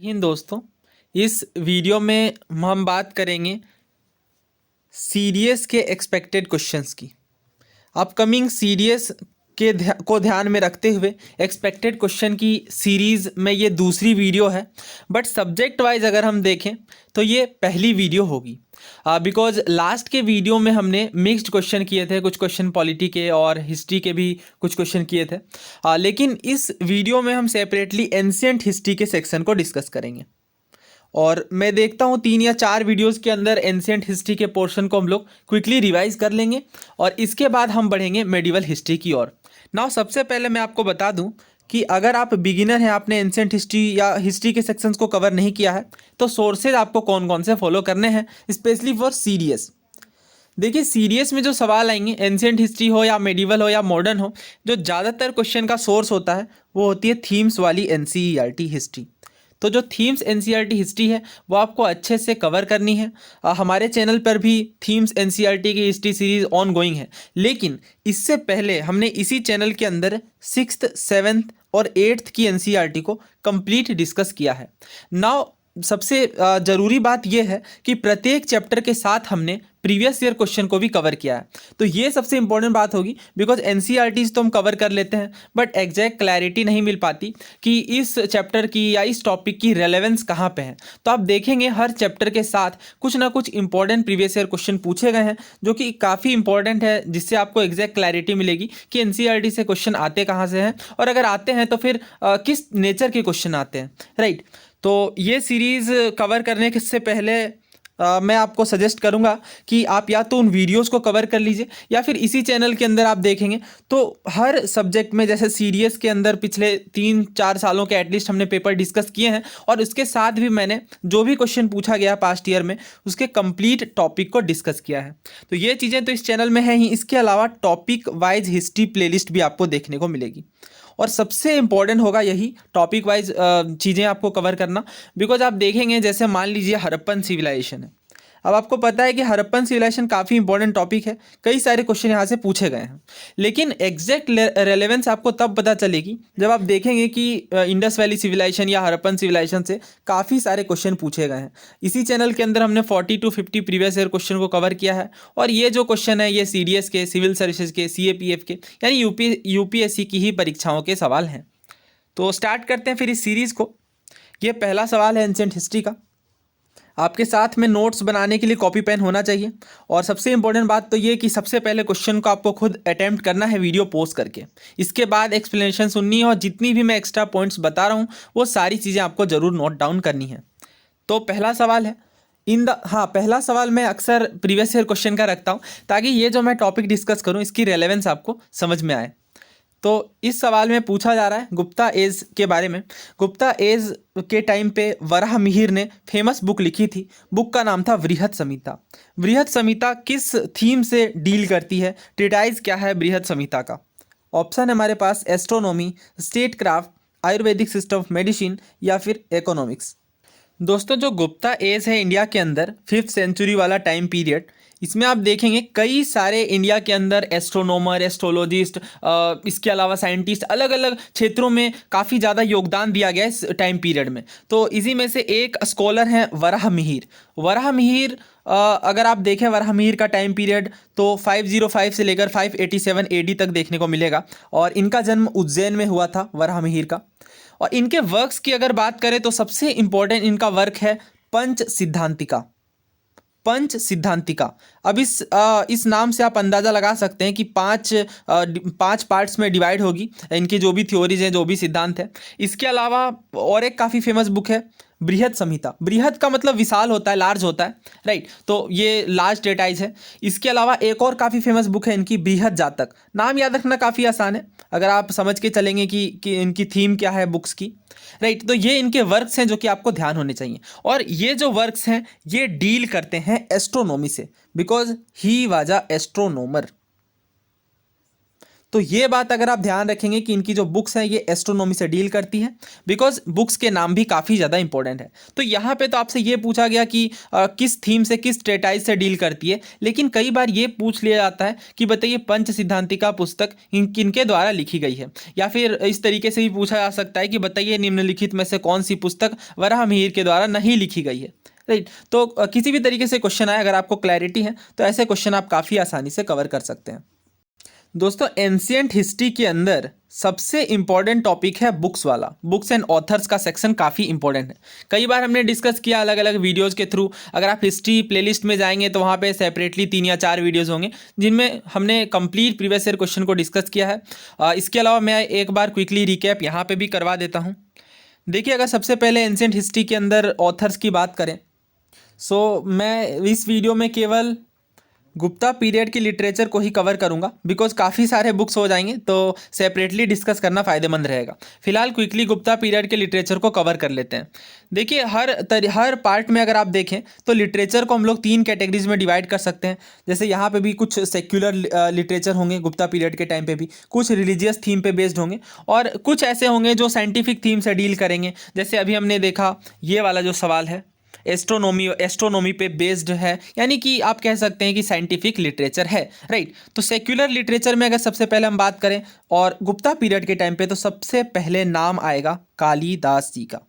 इन दोस्तों, इस वीडियो में हम बात करेंगे सीडीएस के एक्सपेक्टेड क्वेश्चंस की। अपकमिंग सीडीएस को ध्यान में रखते हुए एक्सपेक्टेड क्वेश्चन की सीरीज़ में ये दूसरी वीडियो है, बट सब्जेक्ट वाइज अगर हम देखें तो ये पहली वीडियो होगी। बिकॉज लास्ट के वीडियो में हमने मिक्स्ड क्वेश्चन किए थे, कुछ क्वेश्चन पॉलिटी के और हिस्ट्री के भी कुछ क्वेश्चन किए थे। लेकिन इस वीडियो में हम सेपरेटली एंशिएंट हिस्ट्री के सेक्शन को डिस्कस करेंगे। और मैं देखता हूँ 3 या 4 वीडियोस के अंदर एंशिएंट हिस्ट्री के पोर्शन को हम लोग क्विकली रिवाइज कर लेंगे और इसके बाद हम बढ़ेंगे मेडिवल हिस्ट्री की ओर। नाउ सबसे पहले मैं आपको बता दूं कि अगर आप बिगिनर हैं, आपने एंशिएंट हिस्ट्री या हिस्ट्री के सेक्शंस को कवर नहीं किया है, तो सोर्सेज आपको कौन कौन से फॉलो करने हैं स्पेशली फॉर सीडीएस। देखिए, सीडीएस में जो सवाल आएंगे, एंशिएंट हिस्ट्री हो या मेडिवल हो या मॉडर्न हो, जो ज़्यादातर क्वेश्चन का सोर्स होता है वो होती है थीम्स वाली एनसीईआरटी हिस्ट्री। तो जो थीम्स एनसीईआरटी हिस्ट्री है वो आपको अच्छे से कवर करनी है। हमारे चैनल पर भी थीम्स एनसीईआरटी की हिस्ट्री सीरीज ऑन गोइंग है, लेकिन इससे पहले हमने इसी चैनल के अंदर 6th 7th और 8th की एनसीईआरटी को कंप्लीट डिस्कस किया है। नाउ सबसे ज़रूरी बात यह है कि प्रत्येक चैप्टर के साथ हमने प्रीवियस ईयर क्वेश्चन को भी कवर किया है। तो ये सबसे इंपॉर्टेंट बात होगी, बिकॉज एनसीईआरटीज तो हम कवर कर लेते हैं बट एग्जैक्ट क्लैरिटी नहीं मिल पाती कि इस चैप्टर की या इस टॉपिक की रेलेवेंस कहाँ पे है। तो आप देखेंगे हर चैप्टर के साथ कुछ ना कुछ इंपॉर्टेंट प्रीवियस ईयर क्वेश्चन पूछे गए हैं, जो कि काफ़ी इंपॉर्टेंट है, जिससे आपको एग्जैक्ट क्लैरिटी मिलेगी कि एनसीईआरटी से क्वेश्चन आते कहाँ से हैं, और अगर आते हैं तो फिर किस नेचर के क्वेश्चन आते हैं, राइट। तो ये सीरीज़ कवर करने से पहले मैं आपको सजेस्ट करूंगा कि आप या तो उन वीडियोस को कवर कर लीजिए या फिर इसी चैनल के अंदर आप देखेंगे तो हर सब्जेक्ट में, जैसे सीडीएस के अंदर पिछले 3-4 सालों के एटलीस्ट हमने पेपर डिस्कस किए हैं, और उसके साथ भी मैंने जो भी क्वेश्चन पूछा गया पास्ट ईयर में उसके कंप्लीट टॉपिक को डिस्कस किया है। तो ये चीज़ें तो इस चैनल में हैं ही, इसके अलावा टॉपिक वाइज हिस्ट्री प्लेलिस्ट भी आपको देखने को मिलेगी। और सबसे इंपॉर्टेंट होगा यही टॉपिक वाइज चीज़ें आपको कवर करना, बिकॉज आप देखेंगे जैसे मान लीजिए हड़प्पन सिविलाइजेशन है। अब आपको पता है कि हड़प्पन सिविलाइजेशन काफ़ी इंपॉर्टेंट टॉपिक है, कई सारे क्वेश्चन यहाँ से पूछे गए हैं, लेकिन एग्जैक्ट रेलेवेंस आपको तब पता चलेगी जब आप देखेंगे कि इंडस वैली सिविलाइजेशन या हड़प्पन सिविलाइजेशन से काफ़ी सारे क्वेश्चन पूछे गए हैं। इसी चैनल के अंदर हमने 40 to 50 प्रीवियस ईयर क्वेश्चन को कवर किया है, और ये जो क्वेश्चन है ये सीडीएस के, सिविल सर्विसेज के, सीएपीएफ के, यानी यूपीएससी की ही परीक्षाओं के सवाल हैं। तो स्टार्ट करते हैं फिर इस सीरीज़ को। ये पहला सवाल है एंशिएंट हिस्ट्री का। आपके साथ में नोट्स बनाने के लिए कॉपी पेन होना चाहिए, और सबसे इंपॉर्टेंट बात तो ये कि सबसे पहले क्वेश्चन को आपको खुद अटेम्प्ट करना है वीडियो पॉज करके, इसके बाद एक्सप्लेनेशन सुननी है, और जितनी भी मैं एक्स्ट्रा पॉइंट्स बता रहा हूँ वो सारी चीज़ें आपको ज़रूर नोट डाउन करनी है। तो पहला सवाल है पहला सवाल मैं अक्सर प्रीवियस ईयर क्वेश्चन का रखता हूँ ताकि ये जो मैं टॉपिक डिस्कस करूँ इसकी रेलेवेंस आपको समझ में आए। तो इस सवाल में पूछा जा रहा है गुप्ता एज के बारे में। गुप्ता एज के टाइम पे वराह मिहिर ने फेमस बुक लिखी थी, बुक का नाम था वृहत संहिता। वृहत संहिता किस थीम से डील करती है, ट्रीटाइज क्या है वृहत संहिता का? ऑप्शन है हमारे पास astronomy, state craft, Ayurvedic system of medicine या फिर इकोनॉमिक्स। दोस्तों, जो गुप्ता एज है इंडिया के अंदर 5th सेंचुरी वाला टाइम पीरियड, इसमें आप देखेंगे कई सारे इंडिया के अंदर एस्ट्रोनॉमर, एस्ट्रोलॉजिस्ट, इसके अलावा साइंटिस्ट, अलग अलग क्षेत्रों में काफ़ी ज़्यादा योगदान दिया गया इस टाइम पीरियड में। तो इसी में से एक स्कॉलर हैं वराह मिहिर। वराह मिहिर, अगर आप देखें वराह मिहिर का टाइम पीरियड तो 505 से लेकर 587 एडी तक देखने को मिलेगा, और इनका जन्म उज्जैन में हुआ था वराह मिहिर का। और इनके वर्क्स की अगर बात करें तो सबसे इंपॉर्टेंट इनका वर्क है पंच सिद्धांतिका। पंच सिद्धांतिका। अब इस नाम से आप अंदाज़ा लगा सकते हैं कि पांच पार्ट्स में डिवाइड होगी इनकी जो भी थ्योरीज हैं, जो भी सिद्धांत है। इसके अलावा और एक काफ़ी फेमस बुक है बृहत संहिता। बृहत का मतलब विशाल होता है, लार्ज होता है, राइट। तो ये लार्ज ट्रेटाइज है। इसके अलावा एक और काफ़ी फेमस बुक है इनकी बृहत जातक। नाम याद रखना काफ़ी आसान है अगर आप समझ के चलेंगे कि इनकी थीम क्या है बुक्स की, राइट। तो ये इनके वर्क्स हैं जो कि आपको ध्यान होने चाहिए, और ये जो वर्क्स हैं ये डील करते हैं एस्ट्रोनॉमी से, because he was a astronomer. तो ये बात अगर आप ध्यान रखेंगे कि इनकी जो बुक्स हैं ये एस्ट्रोनॉमी से डील करती हैं, बिकॉज बुक्स के नाम भी काफ़ी ज़्यादा इंपॉर्टेंट है। तो यहाँ पे तो आपसे ये पूछा गया कि किस थीम से, किस ट्रेटाइज से डील करती है, लेकिन कई बार ये पूछ लिया जाता है कि बताइए पंच सिद्धांतिका पुस्तक किनके द्वारा लिखी गई है, या फिर इस तरीके से भी पूछा जा सकता है कि बताइए निम्नलिखित में से कौन सी पुस्तक वराहमिहिर के द्वारा नहीं लिखी गई है। राइट, तो किसी भी तरीके से क्वेश्चन आए, अगर आपको क्लैरिटी है तो ऐसे क्वेश्चन आप काफ़ी आसानी से कवर कर सकते हैं। दोस्तों, एंशियंट हिस्ट्री के अंदर सबसे इंपॉर्टेंट टॉपिक है बुक्स वाला। बुक्स एंड ऑथर्स का सेक्शन काफ़ी इंपॉर्टेंट है, कई बार हमने डिस्कस किया अलग अलग वीडियोस के थ्रू। अगर आप हिस्ट्री प्लेलिस्ट में जाएंगे तो वहाँ पे सेपरेटली 3 या 4 वीडियोस होंगे जिनमें हमने कंप्लीट प्रीवियस ईयर क्वेश्चन को डिस्कस किया है। इसके अलावा मैं एक बार क्विकली रिकैप यहाँ पर भी करवा देता हूँ। देखिए, अगर सबसे पहले एंशियंट हिस्ट्री के अंदर ऑथर्स की बात करें, सो मैं इस वीडियो में केवल गुप्ता पीरियड की लिटरेचर को ही कवर करूंगा, बिकॉज काफ़ी सारे बुक्स हो जाएंगे तो सेपरेटली डिस्कस करना फ़ायदेमंद रहेगा। फिलहाल क्विकली गुप्ता पीरियड के लिटरेचर को कवर कर लेते हैं। देखिए, हर पार्ट में अगर आप देखें तो लिटरेचर को हम लोग 3 कैटेगरीज में डिवाइड कर सकते हैं। जैसे यहाँ पे भी कुछ सेक्युलर लिटरेचर होंगे गुप्ता पीरियड के टाइम पे भी, कुछ रिलीजियस थीम पे बेस्ड होंगे, और कुछ ऐसे होंगे जो साइंटिफिक थीम से डील करेंगे। जैसे अभी हमने देखा ये वाला जो सवाल है एस्ट्रोनॉमी पे बेस्ड है, यानी कि आप कह सकते हैं कि साइंटिफिक लिटरेचर है। राइट, तो सेक्युलर लिटरेचर में अगर सबसे पहले हम बात करें और गुप्ता पीरियड के टाइम पे, तो सबसे पहले नाम आएगा कालिदास जी का।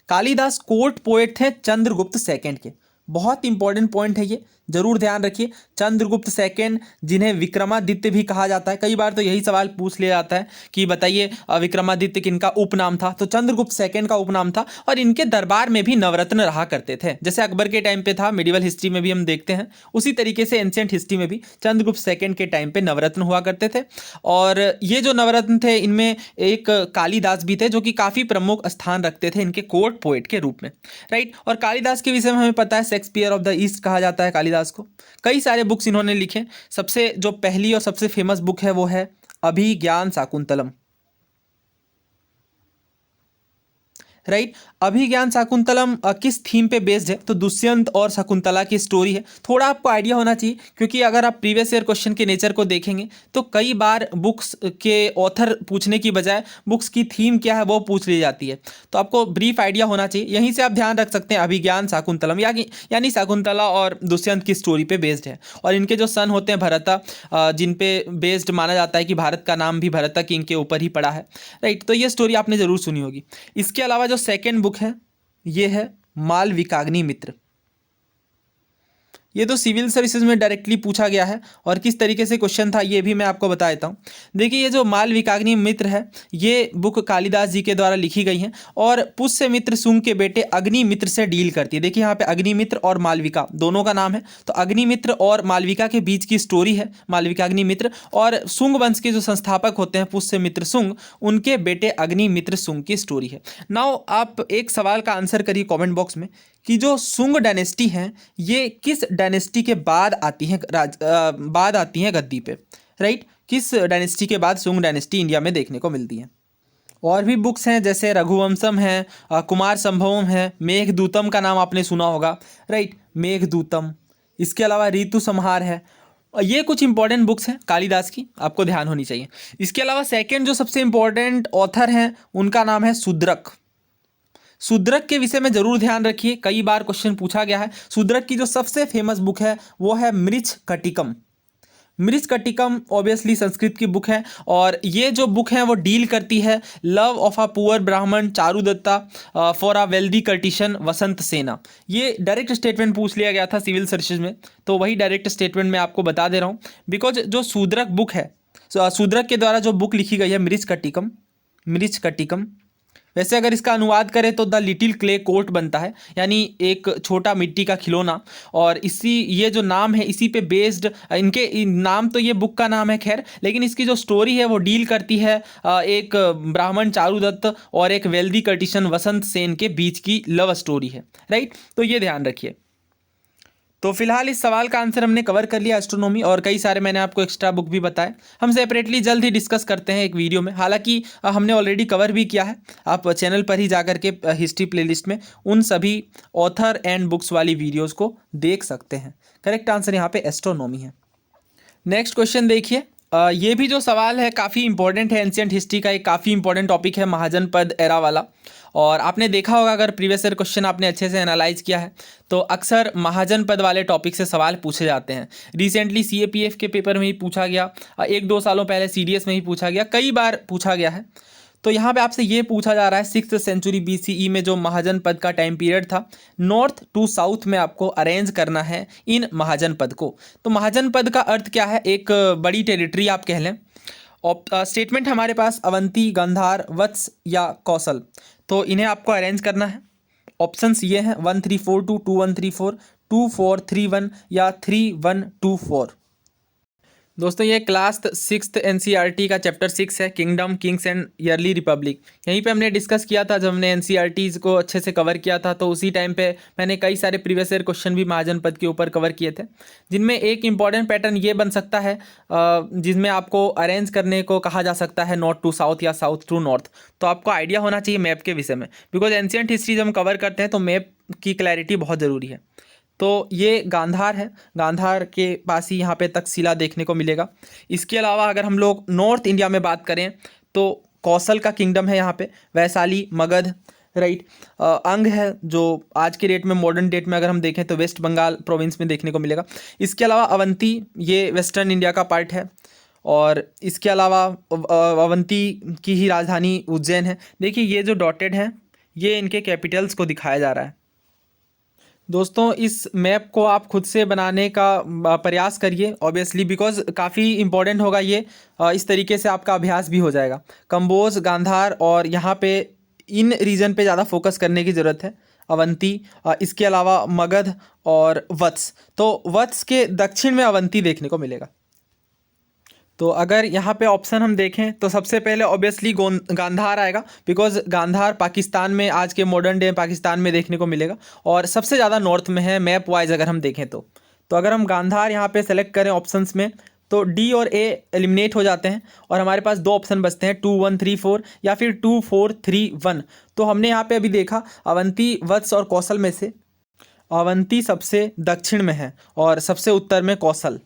कालिदास कोर्ट पोएट थे चंद्रगुप्त सेकंड के। बहुत इंपॉर्टेंट पॉइंट है ये, जरूर ध्यान रखिए। चंद्रगुप्त सेकंड, जिन्हें विक्रमादित्य भी कहा जाता है, कई बार तो यही सवाल पूछ लिया जाता है कि बताइए विक्रमादित्य किनका उपनाम था, तो चंद्रगुप्त सेकंड का उपनाम था। और इनके दरबार में भी नवरत्न रहा करते थे, जैसे अकबर के टाइम पे था, मिडिवल हिस्ट्री में भी हम देखते हैं, उसी तरीके से एंशिएंट हिस्ट्री में भी चंद्रगुप्त सेकंड के टाइम पे नवरत्न हुआ करते थे। और ये जो नवरत्न थे, इनमें एक कालिदास भी थे, जो कि काफ़ी प्रमुख स्थान रखते थे इनके कोर्ट पोएट के रूप में। राइट, और कालिदास के विषय में हमें पता है शेक्सपियर ऑफ द ईस्ट कहा जाता है कालिदास को। कई सारे बुक्स इन्होंने लिखे। सबसे जो पहली और सबसे फेमस बुक है वो है अभिज्ञान शाकुंतलम। राइट, अभिज्ञान शाकुंतलम किस थीम पे बेस्ड है, तो दुष्यंत और शकुंतला की स्टोरी है। थोड़ा आपको आइडिया होना चाहिए, क्योंकि अगर आप प्रीवियस ईयर क्वेश्चन के नेचर को देखेंगे तो कई बार बुक्स के ऑथर पूछने की बजाय बुक्स की थीम क्या है वो पूछ ली जाती है, तो आपको ब्रीफ आइडिया होना चाहिए। यहीं से आप ध्यान रख सकते हैं अभिज्ञान शाकुंतलम, यानी शकुंतला और दुष्यंत की स्टोरी पे बेस्ड है। और इनके जो सन होते हैं भरता, जिन पे बेस्ड माना जाता है कि भारत का नाम भी भरता की इनके ऊपर ही पड़ा है। राइट, तो ये स्टोरी आपने जरूर सुनी होगी। इसके अलावा जो सेकेंड बुक है ये है मालविकाग्निमित्र। ये तो सिविल सर्विसेज में डायरेक्टली पूछा गया है, और किस तरीके से क्वेश्चन था ये भी मैं आपको बता देता हूँ। देखिए, ये जो मालविकाग्निमित्र है ये बुक कालिदास जी के द्वारा लिखी गई है, और पुष्यमित्र शुंग के बेटे अग्निमित्र से डील करती है। देखिए, यहाँ पे अग्निमित्र और मालविका दोनों का नाम है, तो अग्निमित्र और मालविका के बीच की स्टोरी है मालविकाग्निमित्र। और शुंग वंश के जो संस्थापक होते हैं पुष्यमित्र शुंग, उनके बेटे अग्निमित्र शुंग की स्टोरी है। नाउ आप एक सवाल का आंसर करिए कमेंट बॉक्स में कि जो शुंग डायनेस्टी है ये किस डायनेस्टी के बाद आती हैं गद्दी पे। राइट, किस डायनेस्टी के बाद शुंग डायनेस्टी इंडिया में देखने को मिलती है। और भी बुक्स हैं, जैसे रघुवंशम है, कुमार संभवम है, मेघदूतम का नाम आपने सुना होगा। राइट, मेघदूतम। इसके अलावा ऋतु संहार है। ये कुछ इंपॉर्टेंट बुक्स हैं कालिदास की, आपको ध्यान होनी चाहिए। इसके अलावा सेकेंड जो सबसे इंपॉर्टेंट ऑथर हैं उनका नाम है शूद्रक। शूद्रक के विषय में जरूर ध्यान रखिए, कई बार क्वेश्चन पूछा गया है। शूद्रक की जो सबसे फेमस बुक है वो है मृच्छकटिकम। मृच्छकटिकम ऑब्वियसली संस्कृत की बुक है, और ये जो बुक है वो डील करती है लव ऑफ अ पुअर ब्राह्मण चारुदत्ता फॉर अ वेल्दी कर्टिशन वसंत सेना। ये डायरेक्ट स्टेटमेंट पूछ लिया गया था सिविल सर्विसेज में, तो वही डायरेक्ट स्टेटमेंट मैं आपको बता दे रहा हूँ। बिकॉज जो शूद्रक बुक है, शूद्रक के द्वारा जो बुक लिखी गई है मृच्छकटिकम, वैसे अगर इसका अनुवाद करें तो द लिटिल क्ले कोर्ट बनता है, यानी एक छोटा मिट्टी का खिलौना। और ये जो नाम है इसी पे बेस्ड इनके नाम, तो ये बुक का नाम है खैर, लेकिन इसकी जो स्टोरी है वो डील करती है एक ब्राह्मण चारुदत्त और एक वेल्दी कर्टिशन वसंत सेन के बीच की लव स्टोरी है। राइट, तो ये ध्यान रखिए। तो फिलहाल इस सवाल का आंसर हमने कवर कर लिया एस्ट्रोनॉमी, और कई सारे मैंने आपको एक्स्ट्रा बुक भी बताए। हम सेपरेटली जल्द ही डिस्कस करते हैं एक वीडियो में, हालांकि हमने ऑलरेडी कवर भी किया है। आप चैनल पर ही जाकर के हिस्ट्री प्लेलिस्ट में उन सभी ऑथर एंड बुक्स वाली वीडियोज़ को देख सकते हैं। करेक्ट आंसर यहाँ पे एस्ट्रोनॉमी है। नेक्स्ट क्वेश्चन देखिए, ये भी जो सवाल है काफ़ी इंपॉर्टेंट है, एंशियंट हिस्ट्री का एक काफ़ी इंपॉर्टेंट टॉपिक है महाजनपद एरा वाला। और आपने देखा होगा, अगर प्रीवियस ईयर क्वेश्चन आपने अच्छे से एनालाइज किया है तो अक्सर महाजनपद वाले टॉपिक से सवाल पूछे जाते हैं। रिसेंटली सीएपीएफ के पेपर में ही पूछा गया, 1-2 सालों पहले सीडीएस में ही पूछा गया, कई बार पूछा गया है। तो यहाँ पे आपसे ये पूछा जा रहा है 6th सेंचुरी BCE में जो महाजनपद का टाइम पीरियड था, नॉर्थ टू साउथ में आपको अरेंज करना है इन महाजनपद को। तो महाजनपद का अर्थ क्या है? एक बड़ी टेरिटरी आप कह लें। स्टेटमेंट हमारे पास अवंती, गांधार, वत्स या कौशल, तो इन्हें आपको अरेंज करना है। ऑप्शंस ये हैं 1342, 2134, 2431 या 3124। दोस्तों ये क्लास 6th NCERT का चैप्टर 6 है, kingdom, Kings and yearly Republic. यहीं पे हमने डिस्कस किया था जब हमने NCERTs को अच्छे से कवर किया था, तो उसी टाइम पे मैंने कई सारे प्रीवियस ईयर क्वेश्चन भी महाजनपद के ऊपर कवर किए थे, जिनमें एक इंपॉर्टेंट पैटर्न ये बन सकता है जिसमें आपको अरेंज करने को कहा जा सकता है नॉर्थ टू साउथ या साउथ टू नॉर्थ। तो आपको आइडिया होना चाहिए मैप के विषय में, बिकॉज एंशिएंट हिस्ट्री जब हम कवर करते हैं तो मैप की क्लैरिटी बहुत ज़रूरी है। तो ये गांधार है, गांधार के पास ही यहाँ पे तक्षशिला देखने को मिलेगा। इसके अलावा अगर हम लोग नॉर्थ इंडिया में बात करें तो कौशल का किंगडम है यहाँ पे, वैशाली, मगध, राइट। अंग है जो आज के डेट में, मॉडर्न डेट में अगर हम देखें तो वेस्ट बंगाल प्रोविंस में देखने को मिलेगा। इसके अलावा अवंती, ये वेस्टर्न इंडिया का पार्ट है। और इसके अलावा अवंती की ही राजधानी उज्जैन है। देखिए ये जो डॉटेड हैं ये इनके कैपिटल्स को दिखाया जा रहा है। दोस्तों इस मैप को आप खुद से बनाने का प्रयास करिए ऑब्वियसली, बिकॉज काफ़ी इंपॉर्टेंट होगा ये। इस तरीके से आपका अभ्यास भी हो जाएगा। कंबोज, गांधार और यहाँ पे इन रीजन पे ज़्यादा फोकस करने की ज़रूरत है। अवंती, इसके अलावा मगध और वत्स। तो वत्स के दक्षिण में अवंती देखने को मिलेगा। तो अगर यहाँ पे ऑप्शन हम देखें तो सबसे पहले ऑब्वियसली गांधार आएगा, बिकॉज गांधार पाकिस्तान में, आज के मॉडर्न डे पाकिस्तान में देखने को मिलेगा और सबसे ज़्यादा नॉर्थ में है मैप वाइज अगर हम देखें तो। अगर हम गांधार यहाँ पे सेलेक्ट करें ऑप्शंस में तो डी और ए एलिमिनेट हो जाते हैं और हमारे पास दो ऑप्शन बचते हैं 2134 या फिर 2431। तो हमने यहाँ पे अभी देखा अवंती, वत्स और कौशल में से अवंती सबसे दक्षिण में है और सबसे उत्तर में कौशल।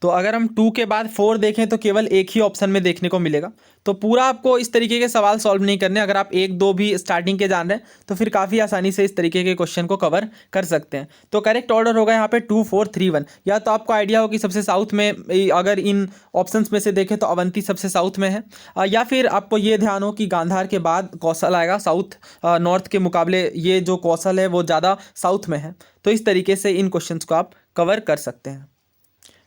तो अगर हम 2 के बाद 4 देखें तो केवल एक ही ऑप्शन में देखने को मिलेगा। तो पूरा आपको इस तरीके के सवाल सॉल्व नहीं करने। अगर आप 1-2 भी स्टार्टिंग के जान रहे हैं तो फिर काफ़ी आसानी से इस तरीके के क्वेश्चन को कवर कर सकते हैं। तो करेक्ट ऑर्डर होगा यहाँ पे 2431। या तो आपको आइडिया हो कि सबसे साउथ में, अगर इन ऑप्शंस में से देखें तो अवंती सबसे साउथ में है, या फिर आपको ये ध्यान हो कि गांधार के बाद कौशल आएगा। साउथ नॉर्थ के मुकाबले ये जो कौशल है वो ज़्यादा साउथ में है। तो इस तरीके से इन क्वेश्चन को आप कवर कर सकते हैं।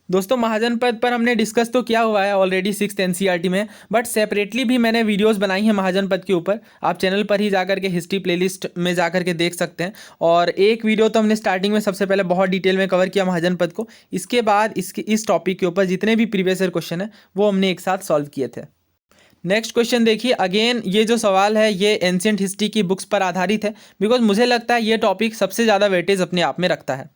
दोस्तों महाजनपद पर हमने डिस्कस तो किया हुआ है ऑलरेडी 6th NCERT में, बट सेपरेटली भी मैंने वीडियोस बनाई हैं महाजनपद के ऊपर। आप चैनल पर ही जाकर के हिस्ट्री प्लेलिस्ट में जाकर के देख सकते हैं। और एक वीडियो तो हमने स्टार्टिंग में सबसे पहले बहुत डिटेल में कवर किया महाजनपद को। इसके बाद इस टॉपिक के ऊपर जितने भी प्रीवियस ईयर क्वेश्चन है वो हमने एक साथ सॉल्व किए थे। नेक्स्ट क्वेश्चन देखिए। अगेन ये जो सवाल है ये एंशिएंट हिस्ट्री की बुक्स पर आधारित है, बिकॉज मुझे लगता है ये टॉपिक सबसे ज़्यादा वेटेज अपने आप में रखता है।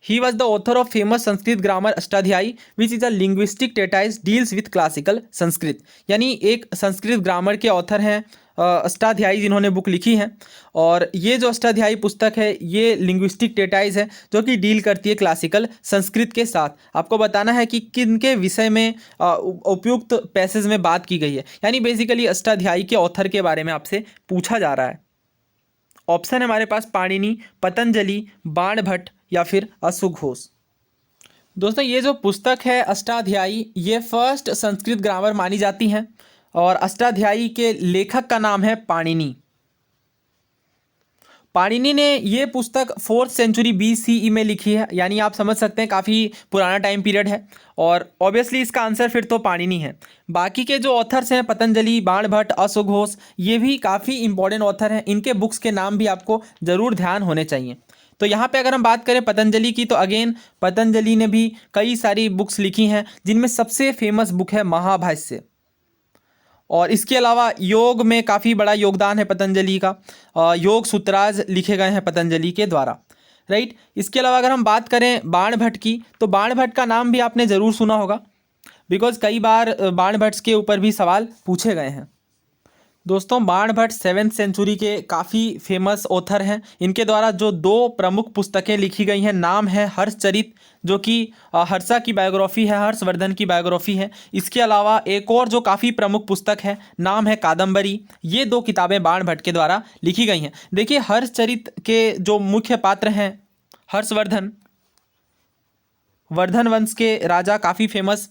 He was the author of famous Sanskrit grammar Ashtadhyayi, which is a linguistic treatise deals with classical Sanskrit। यानी एक संस्कृत ग्रामर के ऑथर हैं अष्टाध्यायी, जिन्होंने बुक लिखी है। और ये जो अष्टाध्यायी पुस्तक है ये लिंग्विस्टिक ट्रेटाइज है जो कि डील करती है क्लासिकल संस्कृत के साथ। आपको बताना है कि किन के विषय में उपयुक्त पैसेज में बात की गई है। यानी बेसिकली अष्टाध्यायी के ऑथर के बारे में आपसे पूछा जा रहा है। ऑप्शन है हमारे पास पाणिनि, पतंजलि, बाणभट्ट या फिर अश्वघोष। दोस्तों ये जो पुस्तक है अष्टाध्यायी ये फर्स्ट संस्कृत ग्रामर मानी जाती हैं और अष्टाध्यायी के लेखक का नाम है पाणिनि। पाणिनि ने ये पुस्तक 4th सेंचुरी BCE में लिखी है, यानी आप समझ सकते हैं काफ़ी पुराना टाइम पीरियड है। और ऑब्वियसली इसका आंसर फिर तो पाणिनि है। बाकी के जो ऑथर्स हैं पतंजलि, बाणभट्ट, अश्वघोष, ये भी काफ़ी इंपॉर्टेंट ऑथर हैं। इनके बुक्स के नाम भी आपको ज़रूर ध्यान होने चाहिए। तो यहाँ पे अगर हम बात करें पतंजलि की तो अगेन पतंजलि ने भी कई सारी बुक्स लिखी हैं, जिनमें सबसे फेमस बुक है महाभाष्य। और इसके अलावा योग में काफ़ी बड़ा योगदान है पतंजलि का। योग सूत्राज लिखे गए हैं पतंजलि के द्वारा, राइट। इसके अलावा अगर हम बात करें बाणभट्ट की तो बाणभट्ट का नाम भी आपने ज़रूर सुना होगा, बिकॉज कई बार बाणभट्ट के ऊपर भी सवाल पूछे गए हैं। दोस्तों बाणभट्ट 7th सेंचुरी के काफ़ी फेमस ऑथर हैं। इनके द्वारा जो दो प्रमुख पुस्तकें लिखी गई हैं, नाम है हर्षचरित जो कि हर्षा की बायोग्राफी है, हर्षवर्धन की बायोग्राफी है। इसके अलावा एक और जो काफ़ी प्रमुख पुस्तक है, नाम है कादम्बरी। ये दो किताबें बाणभट्ट के द्वारा लिखी गई हैं। देखिए हर्षचरित के जो मुख्य पात्र हैं हर्षवर्धन, वर्धन वंश के राजा, काफ़ी फेमस,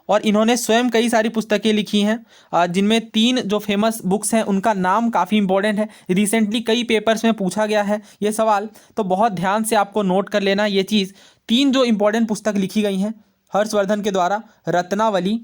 और इन्होंने स्वयं कई सारी पुस्तकें लिखी हैं जिनमें 3 जो फेमस बुक्स हैं उनका नाम काफ़ी इंपॉर्टेंट है। रिसेंटली कई पेपर्स में पूछा गया है ये सवाल, तो बहुत ध्यान से आपको नोट कर लेना ये चीज़। 3 जो इंपॉर्टेंट पुस्तक लिखी गई हैं हर्षवर्धन के द्वारा, रत्नावली,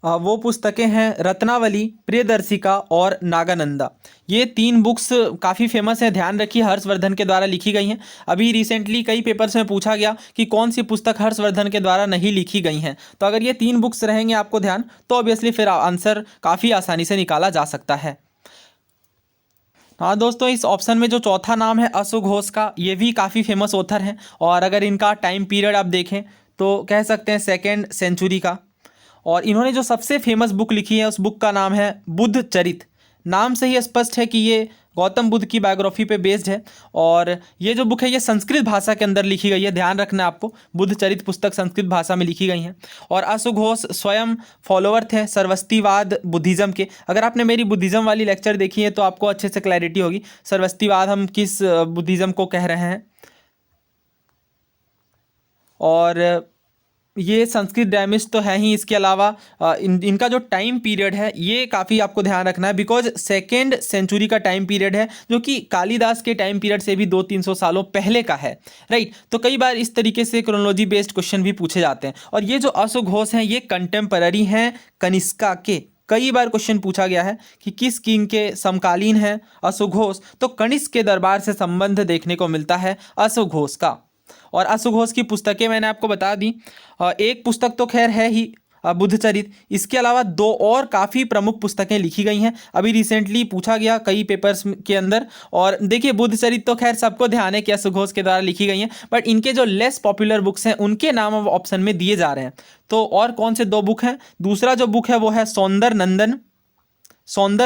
वो पुस्तकें हैं रत्नावली, प्रियदर्शिका और नागानंदा। ये 3 बुक्स काफ़ी फेमस हैं, ध्यान रखिए हर्षवर्धन के द्वारा लिखी गई हैं। अभी रिसेंटली कई पेपर्स में पूछा गया कि कौन सी पुस्तक हर्षवर्धन के द्वारा नहीं लिखी गई हैं, तो अगर ये 3 बुक्स रहेंगे आपको ध्यान, तो ऑब्वियसली फिर आंसर काफ़ी आसानी से निकाला जा सकता है। हाँ दोस्तों, इस ऑप्शन में जो चौथा नाम है अशोघोष का, ये भी काफ़ी फेमस ऑथर हैं, और अगर इनका टाइम पीरियड आप देखें तो कह सकते हैं 2nd सेंचुरी का। और इन्होंने जो सबसे फेमस बुक लिखी है उस बुक का नाम है बुद्ध चरित। नाम से ही स्पष्ट है कि ये गौतम बुद्ध की बायोग्राफी पे बेस्ड है, और ये जो बुक है ये संस्कृत भाषा के अंदर लिखी गई है, ध्यान रखना आपको। बुद्ध चरित पुस्तक संस्कृत भाषा में लिखी गई है। और अशोघोष स्वयं फॉलोवर थे सरस्वतीवाद बुद्धिज़्म के। अगर आपने मेरी बुद्धिज़्म वाली लेक्चर देखी है तो आपको अच्छे से क्लैरिटी होगी सरस्वतीवाद हम किस बुद्धिज़्म को कह रहे हैं। और ये संस्कृत डायमिस्ट तो है ही, इसके अलावा इनका जो टाइम पीरियड है ये काफ़ी आपको ध्यान रखना है, बिकॉज 2nd सेंचुरी का टाइम पीरियड है जो कि कालिदास के टाइम पीरियड से भी 200-300 सालों पहले का है, राइट। तो कई बार इस तरीके से क्रोनोलॉजी बेस्ड क्वेश्चन भी पूछे जाते हैं। और ये जो अशोघोष हैं ये कंटेम्पररी हैं कनिष्का के। कई बार क्वेश्चन पूछा गया है कि किस किंग के समकालीन हैं अशोघोष, तो कनिष्क के दरबार से संबंध देखने को मिलता है अशोघोष का। और अशोघोष की पुस्तकें मैंने आपको बता दी। एक पुस्तक तो खैर है ही बुद्धचरित, इसके अलावा 2 और काफ़ी प्रमुख पुस्तकें लिखी गई हैं। अभी रिसेंटली पूछा गया कई पेपर्स के अंदर। और देखिए बुद्धचरित तो खैर सबको ध्यान है कि अशोघोष के द्वारा लिखी गई हैं, बट इनके जो लेस पॉपुलर बुक्स हैं उनके नाम अब ऑप्शन में दिए जा रहे हैं। तो और कौन से 2 बुक हैं? दूसरा जो बुक है वो है सौंदर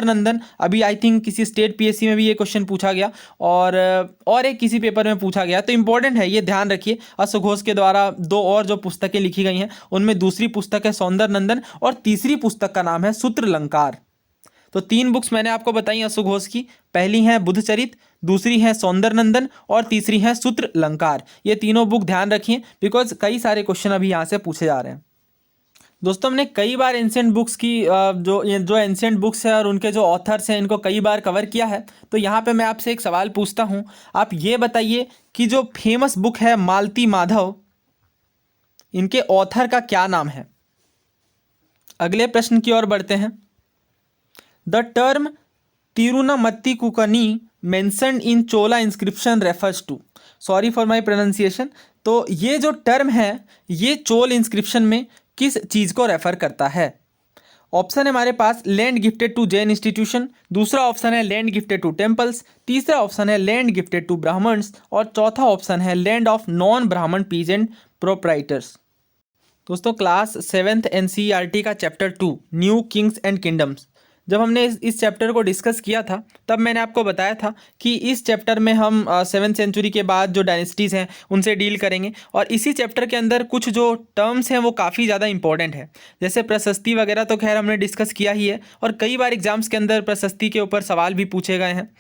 नंदन। अभी आई थिंक किसी स्टेट पीएससी में भी ये क्वेश्चन पूछा गया, और एक किसी पेपर में पूछा गया, तो इंपॉर्टेंट है ये, ध्यान रखिए। अशोघोष के द्वारा 2 और जो पुस्तकें लिखी गई हैं उनमें दूसरी पुस्तक है सौंदर नंदन, और तीसरी पुस्तक का नाम है सूत्रलंकार। तो 3 बुक्स मैंने आपको बताई अशोघोष की। पहली है बुद्धचरित, दूसरी है सौंदर नंदन, और तीसरी है सूत्रलंकार। ये तीनों बुक ध्यान रखिए, बिकॉज कई सारे क्वेश्चन अभी यहाँ से पूछे जा रहे हैं। दोस्तों हमने कई बार एंशिएंट बुक्स की जो एंशिएंट बुक्स है और उनके जो ऑथर्स हैं इनको कई बार कवर किया है। तो यहाँ पे मैं आपसे एक सवाल पूछता हूँ, आप ये बताइए कि जो फेमस बुक है मालती माधव, इनके ऑथर का क्या नाम है? अगले प्रश्न की ओर बढ़ते हैं। The term tirunamattukkani mentioned in Chola inscription refers to, sorry for my pronunciation. तो ये जो टर्म है ये चोल इंस्क्रिप्शन में किस चीज़ को रेफर करता है? ऑप्शन है हमारे पास land gifted to Jain institution, दूसरा ऑप्शन है लैंड गिफ्टेड टू टेम्पल्स, तीसरा ऑप्शन है लैंड गिफ्टेड टू ब्राह्मण्स, और चौथा ऑप्शन है land of non Brahmin peasant proprietors. दोस्तों क्लास 7th NCERT का chapter 2 new kings and kingdoms, जब हमने इस चैप्टर को डिस्कस किया था तब मैंने आपको बताया था कि इस चैप्टर में हम 7th सेंचुरी के बाद जो डायनेस्टीज़ हैं उनसे डील करेंगे। और इसी चैप्टर के अंदर कुछ जो टर्म्स हैं वो काफ़ी ज़्यादा इंपॉर्टेंट है, जैसे प्रशस्ति वगैरह तो खैर हमने डिस्कस किया ही है, और कई बार एग्जाम्स के अंदर प्रशस्ति के ऊपर सवाल भी पूछे गए हैं।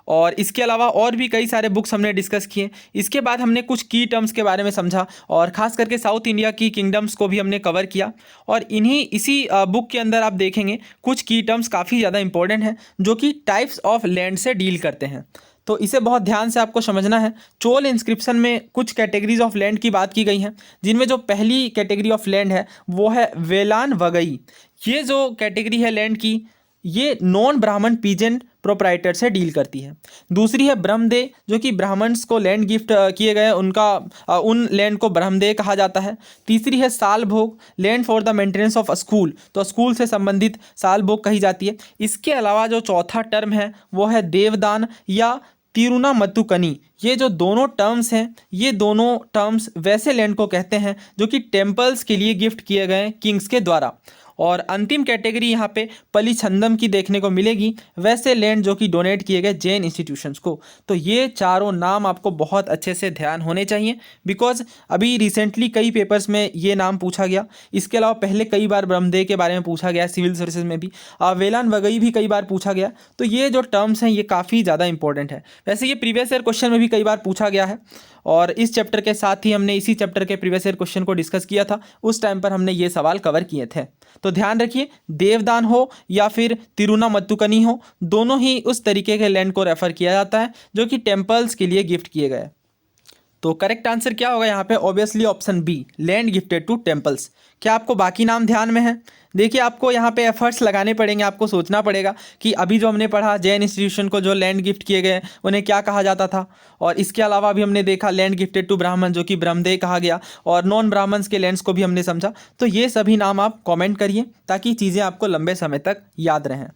और इसके अलावा और भी कई सारे बुक्स हमने डिस्कस किए। इसके बाद हमने कुछ की टर्म्स के बारे में समझा, और ख़ास करके साउथ इंडिया की किंगडम्स को भी हमने कवर किया। और इसी बुक के अंदर आप देखेंगे कुछ की टर्म्स काफ़ी ज़्यादा इंपॉर्टेंट हैं जो कि टाइप्स ऑफ लैंड से डील करते हैं, तो इसे बहुत ध्यान से आपको समझना है। चोल इंस्क्रिप्शन में कुछ कैटेगरीज ऑफ लैंड की बात की गई हैं, जिनमें जो पहली कैटेगरी ऑफ लैंड है वो है वेलान वगई। ये जो कैटेगरी है लैंड की ये नॉन ब्राह्मण पीजेंट प्रोप्राइटर से डील करती है। दूसरी है ब्रह्मदेय, जो कि ब्राह्मण्स को लैंड गिफ्ट किए गए उन लैंड को ब्रह्मदेय कहा जाता है। तीसरी है साल भोग, land for the maintenance of school, तो स्कूल से संबंधित साल भोग कही जाती है। इसके अलावा जो चौथा टर्म है वो है देवदान या तिरुनामत्तुकनी। ये जो दोनों टर्म्स हैं ये दोनों टर्म्स वैसे लैंड को कहते हैं जो कि टेम्पल्स के लिए गिफ्ट किए गए किंग्स के द्वारा। और अंतिम कैटेगरी यहाँ पे पलीछंदम की देखने को मिलेगी, वैसे लैंड जो कि डोनेट किए गए जैन इंस्टीट्यूशंस को। तो ये चारों नाम आपको बहुत अच्छे से ध्यान होने चाहिए, बिकॉज अभी रिसेंटली कई पेपर्स में ये नाम पूछा गया। इसके अलावा पहले कई बार ब्रह्मदेव के बारे में पूछा गया, सिविल सर्विसेज में भी वेलान वगई भी कई बार पूछा गया। तो ये जो टर्म्स हैं ये काफ़ी ज़्यादा इंपॉर्टेंट है। वैसे ये प्रीवियस ईयर क्वेश्चन में भी कई बार पूछा गया है, और इस चैप्टर के साथ ही हमने इसी चैप्टर के प्रीवियस ईयर क्वेश्चन को डिस्कस किया था, उस टाइम पर हमने ये सवाल कवर किए थे। तो ध्यान रखिए, देवदान हो या फिर तिरुनामत्तुकनी हो, दोनों ही उस तरीके के लैंड को रेफर किया जाता है जो कि टेम्पल्स के लिए गिफ्ट किए गए। तो करेक्ट आंसर क्या होगा यहाँ पे? Obviously option B, land gifted to temples. क्या आपको बाकी नाम ध्यान में है? देखिए, आपको यहाँ पे एफर्ट्स लगाने पड़ेंगे, आपको सोचना पड़ेगा कि अभी जो हमने पढ़ा जैन इंस्टीट्यूशन को जो लैंड गिफ्ट किए गए उन्हें क्या कहा जाता था, और इसके अलावा भी हमने देखा लैंड गिफ्टेड टू ब्राह्मण जो कि ब्रह्मदेव कहा गया, और नॉन ब्राह्मण्स के लैंड्स को भी हमने समझा। तो ये सभी नाम आप कॉमेंट करिए ताकि चीज़ें आपको लंबे समय तक याद रहें।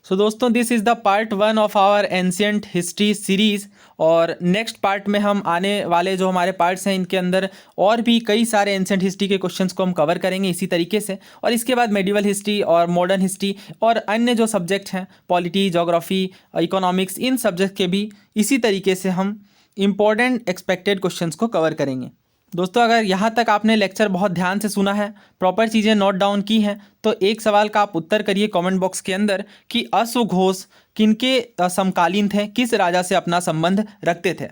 सो दोस्तों, this is the part 1 of our ancient history series, और नेक्स्ट पार्ट में हम आने वाले जो हमारे पार्ट्स हैं इनके अंदर और भी कई सारे एंशियंट हिस्ट्री के क्वेश्चंस को हम कवर करेंगे इसी तरीके से। और इसके बाद मेडिवल हिस्ट्री और मॉडर्न हिस्ट्री और अन्य जो सब्जेक्ट हैं, पॉलिटी, ज्योग्राफी, इकोनॉमिक्स, इन सब्जेक्ट के भी इसी तरीके से हम इम्पॉर्टेंट एक्सपेक्टेड क्वेश्चंस को कवर करेंगे। दोस्तों, अगर यहाँ तक आपने लेक्चर बहुत ध्यान से सुना है, प्रॉपर चीज़ें नोट डाउन की हैं, तो एक सवाल का आप उत्तर करिए कमेंट बॉक्स के अंदर कि अश्वघोष किनके समकालीन थे, किस राजा से अपना संबंध रखते थे।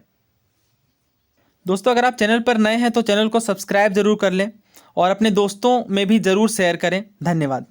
दोस्तों, अगर आप चैनल पर नए हैं तो चैनल को सब्सक्राइब जरूर कर लें और अपने दोस्तों में भी ज़रूर शेयर करें। धन्यवाद।